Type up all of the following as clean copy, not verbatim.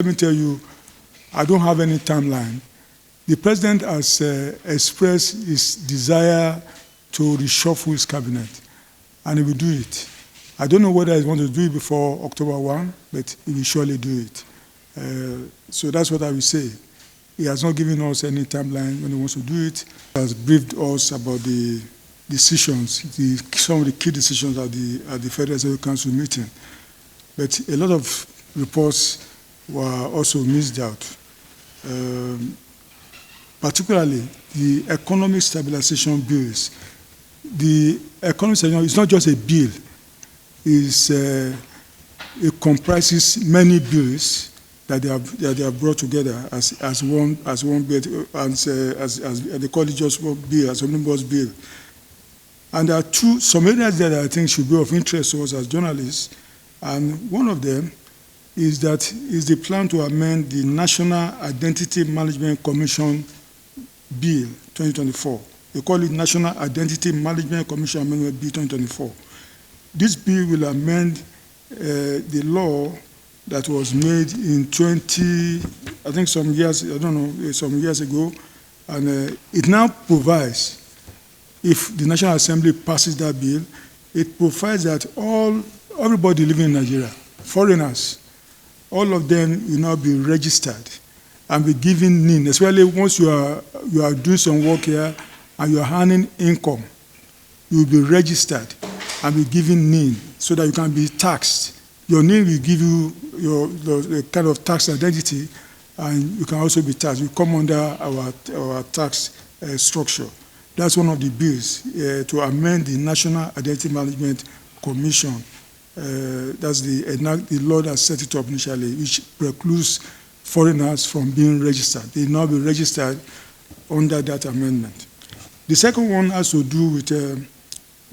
Let me tell you, I don't have any timeline. The president has expressed his desire to reshuffle his cabinet, and he will do it. I don't know whether he wants to do it before October 1, but he will surely do it. So that's what I will say. He has not given us any timeline when he wants to do it. He has briefed us about the decisions, some of the key decisions at the Federal Executive Council meeting. But a lot of reports were also missed out. Particularly the economic stabilization bills. The economic stabilization is not just a bill. It comprises many bills that they have brought together as one bill, as they call it, just one bill, as omnibus bill. And there are some areas that I think should be of interest to us as journalists, and one of them is the plan to amend the National Identity Management Commission Bill 2024. They call it National Identity Management Commission Amendment Bill 2024. This bill will amend the law that was made in some years ago, and it now provides, if the National Assembly passes that bill, it provides that everybody living in Nigeria, foreigners, all of them will now be registered and be given NIN, especially once you are doing some work here and you are earning income, you will be registered and be given NIN so that you can be taxed. Your NIN will give you the kind of tax identity, and you can also be taxed. You come under our tax structure. That's one of the bills to amend the National Identity Management Commission. That's the law that set it up initially, which precludes foreigners from being registered. They will now be registered under that amendment. The second one has to do with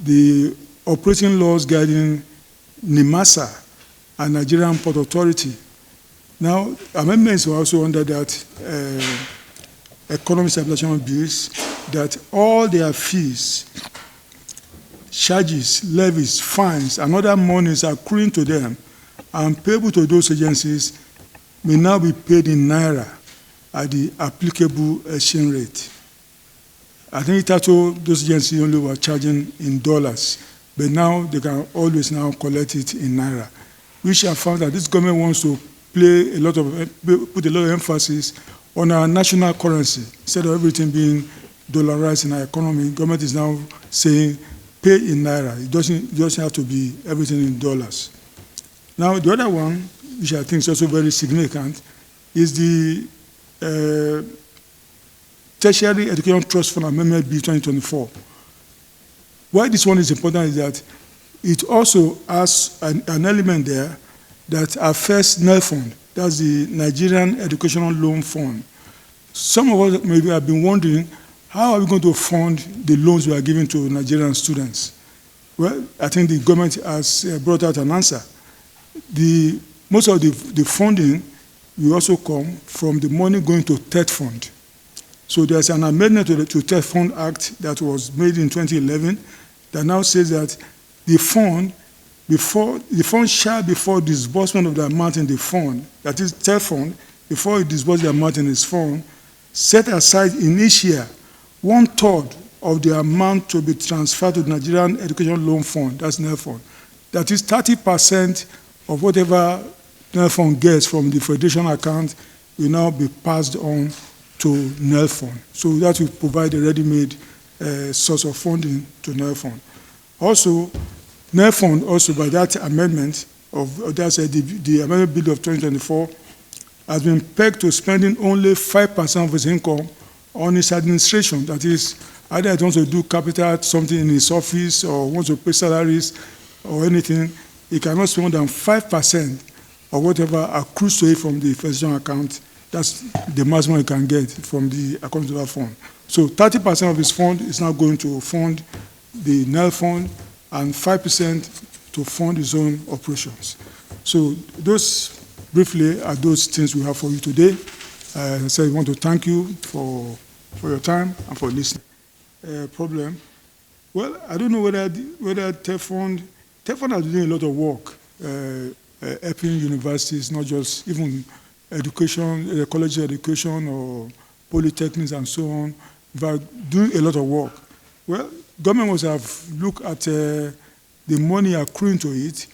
the operating laws guiding NIMASA and Nigerian Port Authority. Now, amendments were also under that economic stabilization bills, that all their fees, charges, levies, fines, and other monies accruing to them and payable to those agencies may now be paid in Naira at the applicable exchange rate. I think those agencies only were charging in dollars, but now they can always now collect it in Naira, which I found that this government wants to put a lot of emphasis on our national currency. Instead of everything being dollarized in our economy, government is now saying pay in Naira. It doesn't have to be everything in dollars. Now, the other one, which I think is also very significant, is the Tertiary Education Trust Fund Amendment Bill 2024. Why this one is important is that it also has an element there that affects NELFund. That's the Nigerian Educational Loan Fund. Some of us maybe have been wondering, how are we going to fund the loans we are giving to Nigerian students? Well, I think the government has brought out an answer. Most of the funding will also come from the money going to TED Fund. So there's an amendment to TED Fund Act that was made in 2011 that now says that the fund shall, before disbursement of the amount in the fund, that is TED Fund, before it disburses the amount in its fund, set aside in each year 1/3 of the amount to be transferred to the Nigerian Education Loan Fund, that's NELFund. That is 30% of whatever NELFund gets from the Federation account will now be passed on to NELFund. So that will provide a ready-made source of funding to NELFund. Also, NELFund, also by that amendment, the amendment bill of 2024, has been pegged to spending only 5% of its income on its administration. That is, either it wants to do capital something in its office or wants to pay salaries or anything, it cannot spend more than 5% of whatever accrues to it from the Federation account. That's the maximum it can get from the account to that fund. So 30% of its fund is now going to fund the NELFund, and 5% to fund its own operations. So those, briefly, are those things we have for you today. I said, we want to thank you for your time and for listening. Problem. Well, I don't know whether TED Fund has been doing a lot of work helping universities, not just even education, college education or polytechnics and so on, were doing a lot of work. Well, government must have looked at the money accruing to it,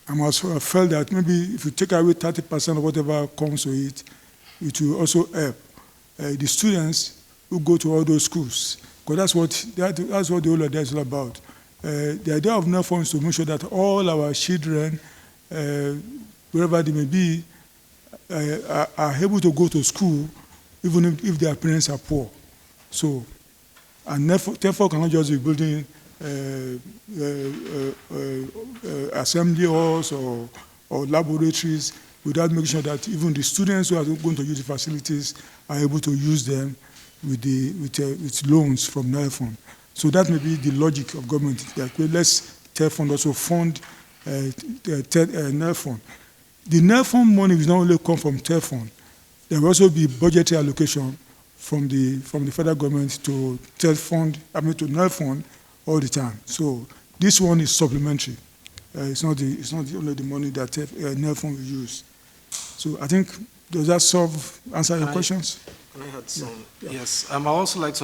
and must have felt that maybe if you take away 30% of whatever comes to it, it will also help the students who go to all those schools. Because that's what the whole idea is all about. The idea of NEFON is to make sure that all our children, wherever they may be, are able to go to school, even if their parents are poor. So, and therefore cannot just be building assembly halls or laboratories without making sure that even the students who are going to use the facilities are able to use them with loans from NEFON. So that may be the logic of government. That let's TEFON also fund NEFON. The NEFON money will not only come from TEFON. There will also be budgetary allocation from the federal government to TEFON, to NEFON all the time. So this one is supplementary. It's not only the money that NEFON will use. So I think, does that answer your questions? Can I add some? Yeah. Yes. I also like to